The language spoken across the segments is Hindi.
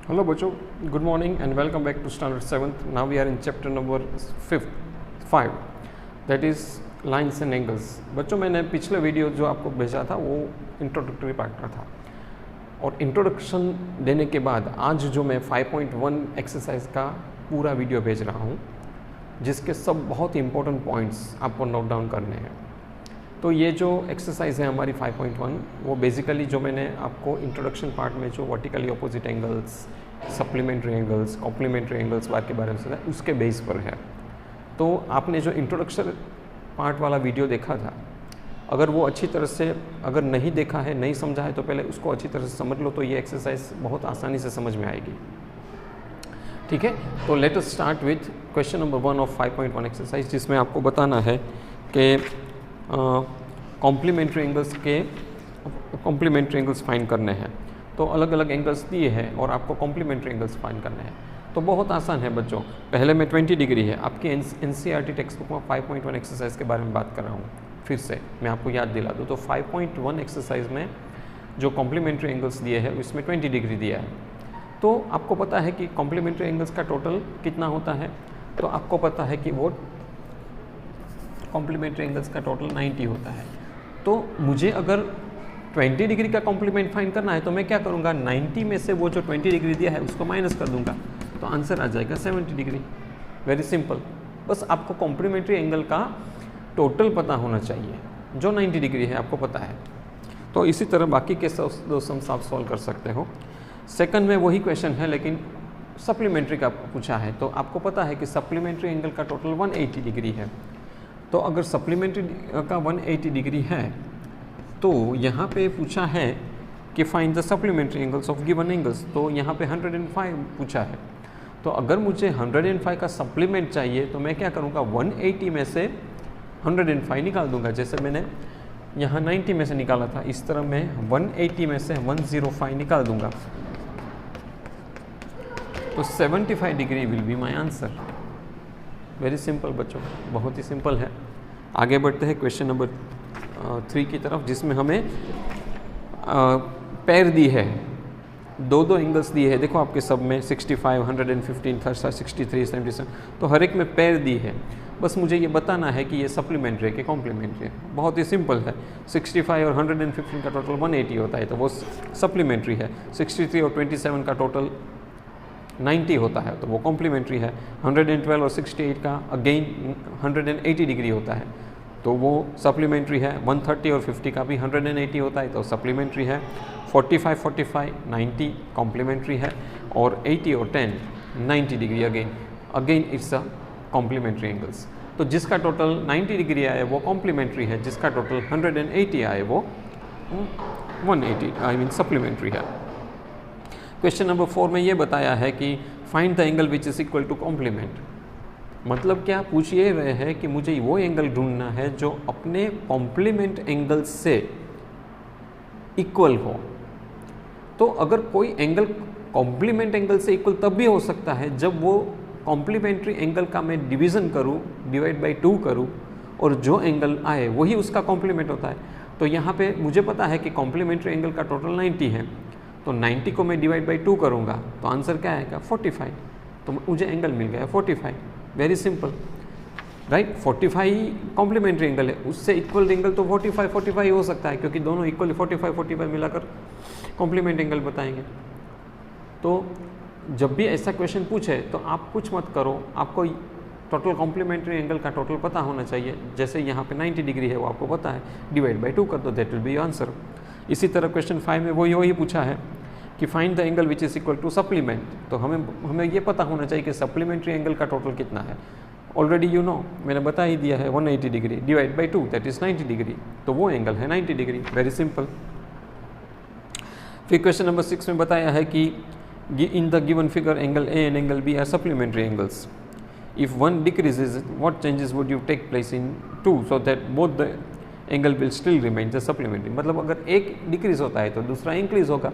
Hello बच्चों, good morning and welcome back to standard 7th. Now we are in chapter number 5 that is lines and angles. बच्चों मैंने पिछले वीडियो जो आपको भेजा था वो इंट्रोडक्टरी पार्ट का था और इंट्रोडक्शन देने के बाद आज जो मैं 5.1 एक्सरसाइज का पूरा वीडियो भेज रहा हूँ जिसके सब बहुत ही इंपॉर्टेंट पॉइंट्स आपको नोट डाउन करने हैं। तो ये जो एक्सरसाइज है हमारी 5.1 वो बेसिकली जो मैंने आपको इंट्रोडक्शन पार्ट में जो vertically opposite angles, supplementary angles, complementary angles बार के बारे में बताया उसके बेस पर है। तो आपने जो इंट्रोडक्शन पार्ट वाला वीडियो देखा था, अगर वो अच्छी तरह से अगर नहीं देखा है, नहीं समझा है, तो पहले उसको अच्छी तरह से समझ लो, तो ये एक्सरसाइज बहुत आसानी से समझ में आएगी। ठीक है, तो let us start with question number 1 of 5.1 exercise, जिसमें आपको बताना है कि कॉम्प्लीमेंट्री एंगल्स फाइंड करने हैं। तो अलग अलग एंगल्स दिए हैं और आपको कॉम्प्लीमेंट्री एंगल्स फाइंड करने हैं। तो बहुत आसान है बच्चों। पहले में 20 डिग्री है, आपकी NCERT टेक्स्ट बुक में 5.1 एक्सरसाइज के बारे में बात कर रहा हूँ। फिर से मैं आपको याद दिला दूँ, तो 5.1 एक्सरसाइज में जो कॉम्प्लीमेंट्री एंगल्स दिए हैं उसमें 20 डिग्री दिया है। तो आपको पता है कि कॉम्प्लीमेंट्री एंगल्स का टोटल कितना होता है, तो आपको पता है कि वो कॉम्प्लीमेंट्री एंगल्स का टोटल 90 होता है। तो मुझे अगर 20 डिग्री का कॉम्प्लीमेंट फाइंड करना है तो मैं क्या करूँगा, 90 में से वो जो 20 डिग्री दिया है उसको माइनस कर दूंगा, तो आंसर आ जाएगा 70 डिग्री। Very simple. बस आपको कॉम्प्लीमेंट्री एंगल का टोटल पता होना चाहिए जो 90 डिग्री है, आपको पता है। तो इसी तरह बाकी के दो सम्स आप सॉल्व कर सकते हो। सेकंड में वही क्वेश्चन है लेकिन सप्लीमेंट्री का पूछा है। तो आपको पता है कि सप्लीमेंट्री एंगल का टोटल 180 डिग्री है। तो अगर सप्लीमेंट्री का 180 डिग्री है तो यहाँ पे पूछा है कि find the supplementary angles of given angles, तो यहाँ पे 105 पूछा है। तो अगर मुझे 105 का सप्लीमेंट चाहिए तो मैं क्या करूँगा, 180 में से 105 निकाल दूंगा। जैसे मैंने यहाँ 90 में से निकाला था, इस तरह मैं 180 में से 105 निकाल दूंगा, तो 75 degree will be my answer. Very simple बच्चों, बहुत ही सिंपल है। आगे बढ़ते हैं क्वेश्चन नंबर 3 की तरफ, जिसमें हमें पैर दी है, दो एंगल्स दिए हैं। देखो आपके सब में 65, 115, 63, 77, तो हर एक में पैर दी है। बस मुझे ये बताना है कि ये सप्लीमेंट्री है कि कॉम्प्लीमेंट्री है। बहुत ही सिंपल है। 65 और 115 का टोटल 180 होता है, तो वो सप्लीमेंट्री है। 63 और 27 का टोटल 90 होता है, तो वो कॉम्प्लीमेंट्री है। 112 और 68 का अगेन 180 डिग्री होता है, तो वो सप्लीमेंट्री है। 130 और 50 का भी 180 होता है, तो सप्लीमेंट्री है। 45, 45, 90 कॉम्प्लीमेंट्री है, और 80 और 10 90 degree again it's a complementary angles. तो जिसका टोटल 90 डिग्री आए वो कॉम्प्लीमेंट्री है, जिसका टोटल 180 आए वो 180 सप्लीमेंट्री है। क्वेश्चन नंबर 4 में ये बताया है कि find the angle which is equal to complement. मतलब क्या पूछ ये रहे हैं कि मुझे वो एंगल ढूंढना है जो अपने कॉम्प्लीमेंट एंगल से इक्वल हो। तो अगर कोई एंगल कॉम्प्लीमेंट एंगल से इक्वल तब भी हो सकता है जब वो कॉम्प्लीमेंट्री एंगल का मैं डिवीज़न करूँ, डिवाइड बाई 2 करूँ, और जो एंगल आए वही उसका कॉम्प्लीमेंट होता है। तो यहाँ पे मुझे पता है कि कॉम्प्लीमेंट्री एंगल का टोटल 90 है, तो 90 को मैं डिवाइड बाई 2 करूँगा तो आंसर क्या आएगा, 45। तो मुझे एंगल मिल गया 45। Very simple, right. 45 complementary angle है, उससे इक्वल एंगल तो 45 हो सकता है, क्योंकि दोनों इक्वल 45 मिलाकर कॉम्प्लीमेंट एंगल बताएंगे। तो जब भी ऐसा क्वेश्चन पूछे तो आप कुछ मत करो, आपको टोटल कॉम्प्लीमेंट्री एंगल का टोटल पता होना चाहिए। जैसे यहाँ पे 90 डिग्री है वो आपको पता है, डिवाइड बाई 2 कर दो, दैट विल बी आंसर। इसी तरह क्वेश्चन 5 में वही पूछा है कि find the angle which is equal to supplement. तो हमें ये पता होना चाहिए कि सप्लीमेंट्री एंगल का टोटल कितना है। ऑलरेडी यू नो, मैंने बता ही दिया है, 180 degree divide by 2 that is 90 degree, तो वो एंगल है 90 डिग्री। Very simple. फिर क्वेश्चन नंबर 6 में बताया है कि in the given figure angle A and angle B are supplementary angles. If one decreases what changes would you take place in 2 so that both the angle will still remain the supplementary. मतलब अगर एक डिक्रीज होता है तो दूसरा इंक्रीज होगा,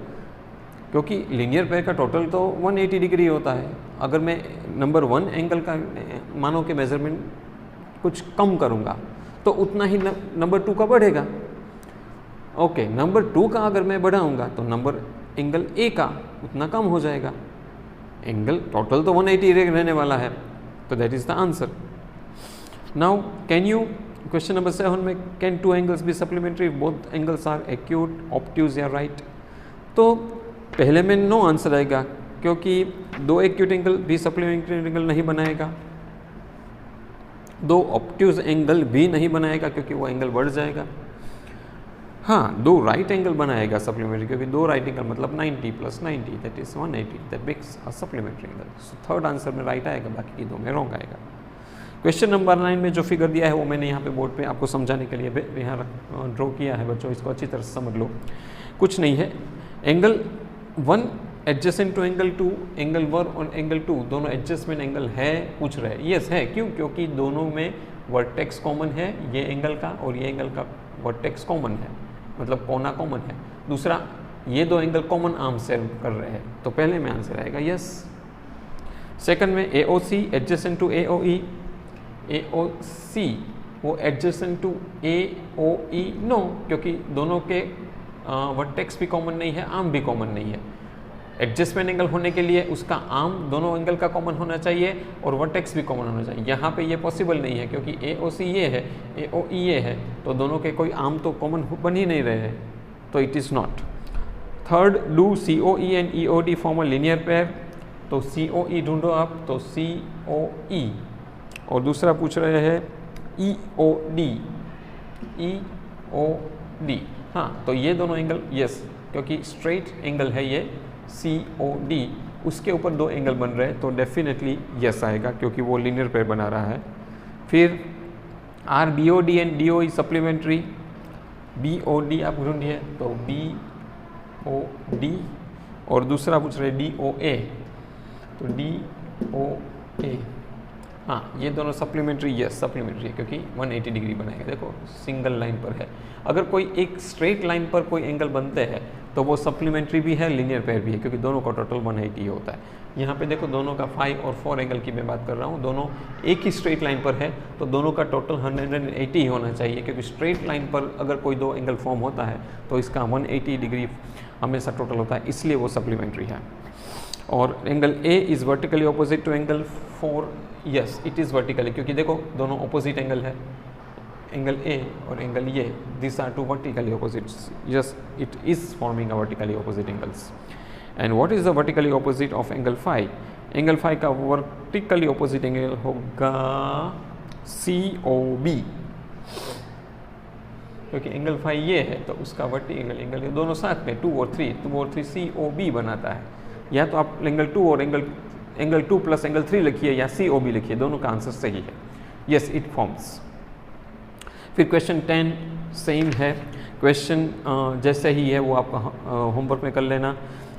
क्योंकि लीनियर पेयर का टोटल तो 180 डिग्री होता है। अगर मैं नंबर 1 एंगल का मानो कि मेजरमेंट कुछ कम करूँगा तो उतना ही नंबर 2 का बढ़ेगा। ओके, नंबर 2 का अगर मैं बढ़ाऊँगा तो नंबर एंगल ए का उतना कम हो जाएगा। एंगल टोटल तो 180 रहने वाला है, तो that is the answer. Now can you, question number 7 में, can two angles be supplementary, both angles are acute, obtuse या राइट। तो पहले में नो आंसर आएगा, क्योंकि दो एक्यूट एंगल भी सप्लीमेंट्री एंगल नहीं बनाएगा, दो ऑब्ट्यूज एंगल भी नहीं बनाएगा क्योंकि वो एंगल बढ़ जाएगा। हाँ, दो राइट एंगल बनाएगा सप्लीमेंट्री, क्योंकि दो राइट एंगल मतलब 90 + 90 that is 180, that makes a supplementary angle. So third answer में राइट आएगा, बाकी की दो में रॉन्ग आएगा। क्वेश्चन नंबर 9 में जो फिगर दिया है वो मैंने यहाँ पे बोर्ड पे आपको समझाने के लिए यहाँ ड्रॉ किया है बच्चों, इसको अच्छी तरह से समझ लो। कुछ नहीं है, angle 1 adjacent to angle 2, angle 1 और एंगल 2 दोनों एडजस्टमेंट एंगल है, पूछ रहे हैं। यस है, क्यों? क्योंकि दोनों में वर्टेक्स कॉमन है, ये एंगल का और ये एंगल का वर्टेक्स कॉमन है, मतलब कोना कॉमन है। दूसरा, ये दो एंगल कॉमन आर्म शेयर कर रहे हैं, तो पहले में आंसर आएगा यस। सेकंड में AOC adjacent to AOE, AOC वो एडजेसेंट टू AOE नो, क्योंकि दोनों के वर्टेक्स भी कॉमन नहीं है, आर्म भी कॉमन नहीं है। एडजस्टमेंट एंगल होने के लिए उसका आर्म दोनों एंगल का कॉमन होना चाहिए और वर्टेक्स भी कॉमन होना चाहिए। यहाँ पे ये पॉसिबल नहीं है, क्योंकि AOC ये है, AOE ये है, तो दोनों के कोई आर्म तो कॉमन बन ही नहीं रहे हैं, तो it is not. Third, do COE and EOD form a linear pair, तो COE ढूंढो आप, तो COE। और दूसरा पूछ रहे हैं EOD, EOD। हाँ, तो ये दोनों एंगल यस, क्योंकि स्ट्रेट एंगल है ये COD, उसके ऊपर दो एंगल बन रहे हैं, तो डेफिनेटली यस आएगा, क्योंकि वो लीनियर पेयर बना रहा है। फिर are BOD and DOE supplementary, BOD आप ढूंढिए, तो BOD। और दूसरा पूछ रहे DOA, तो DOA। हाँ, ये दोनों सप्लीमेंट्री, यस सप्लीमेंट्री है, क्योंकि 180 डिग्री बनाएगा। देखो सिंगल लाइन पर है, अगर कोई एक स्ट्रेट लाइन पर कोई एंगल बनते हैं तो वो सप्लीमेंट्री भी है, लीनियर पेयर भी है, क्योंकि दोनों का टोटल 180 होता है। यहाँ पे देखो दोनों का 5 और 4 एंगल की मैं बात कर रहा हूँ, दोनों एक ही स्ट्रेट लाइन पर है, तो दोनों का टोटल 180 ही होना चाहिए, क्योंकि स्ट्रेट लाइन पर अगर कोई दो एंगल फॉर्म होता है तो इसका 180 डिग्री हमेशा टोटल होता है, इसलिए वो सप्लीमेंट्री है। और angle A is vertically opposite to angle 4, yes it is vertically, क्योंकि देखो दोनों ऑपोजिट एंगल है, एंगल A और एंगल ये, this are two vertically opposites, yes it is forming a vertically opposite angles. And what is the vertically opposite of angle 5? Angle 5 का वर्टिकली ऑपोजिट एंगल होगा COB, क्योंकि एंगल 5 ये है तो उसका वर्टिकल एंगल, ये दोनों साथ में 2 और 3 COB बनाता है। या तो आप एंगल 2 और एंगल 2 प्लस एंगल 3 लिखिए, या COB लिखिए, दोनों का आंसर सही है, यस इट फॉर्म्स। फिर क्वेश्चन 10 सेम है, क्वेश्चन जैसे ही है वो आपका होमवर्क में कर लेना।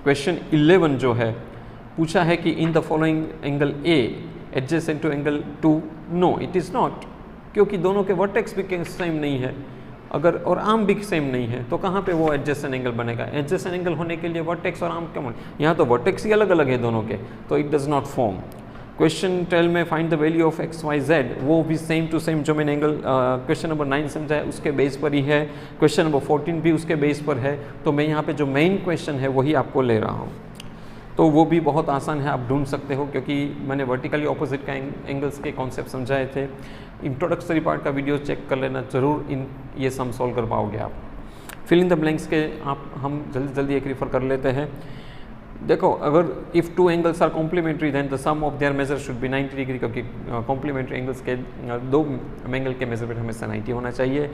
क्वेश्चन 11 जो है पूछा है कि in the following angle A adjacent to angle 2, no it is not, क्योंकि दोनों के वर्टेक्स भी सेम नहीं है, अगर और आर्म भी सेम नहीं है, तो कहाँ पे वो एडजेसेंट एंगल बनेगा? एडजेसेंट एंगल होने के लिए वर्टेक्स और आर्म कॉमन, यहाँ तो वर्टेक्स ही अलग अलग है दोनों के, तो it does not form. Question 12 में find the value of XYZ, वो भी सेम टू सेम जो मैंने एंगल क्वेश्चन नंबर 9 समझा है उसके बेस पर ही है, क्वेश्चन नंबर 14 भी उसके बेस पर है, तो मैं यहाँ पे जो मेन क्वेश्चन है वही आपको ले रहा हूँ, तो वो भी बहुत आसान है, आप ढूंढ सकते हो, क्योंकि मैंने वर्टिकली ऑपोजिट का एंगल्स के कॉन्सेप्ट समझाए थे। इंट्रोडक्टरी पार्ट का वीडियो चेक कर लेना ज़रूर, ये सम सॉल्व कर पाओगे आप। फिल इन द ब्लैंक्स के हम जल्दी एक रिफ़र कर लेते हैं। देखो, अगर if two angles are complementary then the sum of their measure should be 90 degree, क्योंकि कॉम्प्लीमेंट्री एंगल्स के दो एंगल के मेजरमेंट हमेशा 90 होना चाहिए।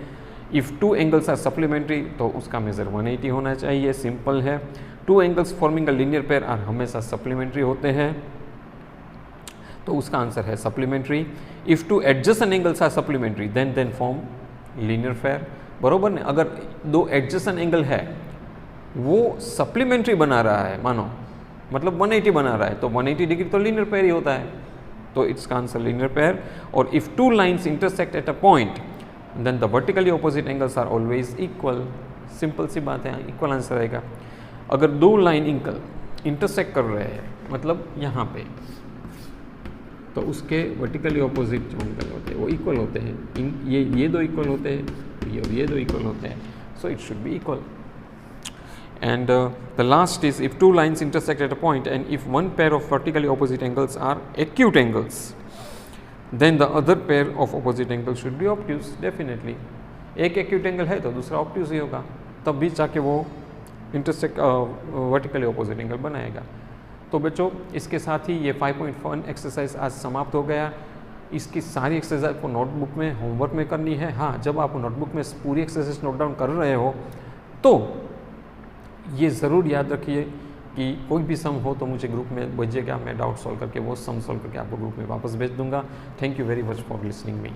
If two angles are supplementary तो उसका मेजर 180 होना चाहिए, सिंपल है। Two angles forming a linear pair are हमेशा सप्लीमेंट्री होते हैं, तो उसका आंसर है supplementary. If two adjacent angles are supplementary then form linear pair, बरोबर ने। अगर दो एडजेसेंट एंगल है वो सप्लीमेंट्री बना रहा है, मानो मतलब 180 बना रहा है, तो 180 डिग्री तो लीनियर पेयर ही होता है, तो इसका आंसर लीनियर पेयर। और if two lines intersect at a point then the vertically opposite angles are always equal, simple सी बात है, इक्वल आंसर आएगा। अगर दो लाइन एंगल इंटरसेक्ट कर रहे हैं, मतलब यहाँ पे, तो उसके वर्टिकली ऑपोजिट जो एंगल होते हैं वो इक्वल होते हैं, ये दो इक्वल होते हैं, ये दो इक्वल होते हैं, so it should be equal. And the last is, if two lines intersect at a point and if one pair of vertically opposite angles are acute angles, then the other pair of opposite angles should be obtuse. Definitely एक एक्यूट एंगल है तो दूसरा ऑब्ट्यूज ही होगा, तब भी जाके वो इंटरसेक्ट वर्टिकली ऑपोजिट एंगल बनाएगा। तो बच्चों इसके साथ ही ये 5.1 एक्सरसाइज आज समाप्त हो गया। इसकी सारी एक्सरसाइज को नोटबुक में होमवर्क में करनी है। हाँ, जब आप नोटबुक में पूरी एक्सरसाइज नोट डाउन कर रहे हो तो ये ज़रूर याद रखिए कि कोई भी सम हो तो मुझे ग्रुप में भेजिएगा, मैं डाउट सॉल्व करके वो सम सॉल्व करके आपको ग्रुप में वापस भेज दूंगा। Thank you very much for listening me.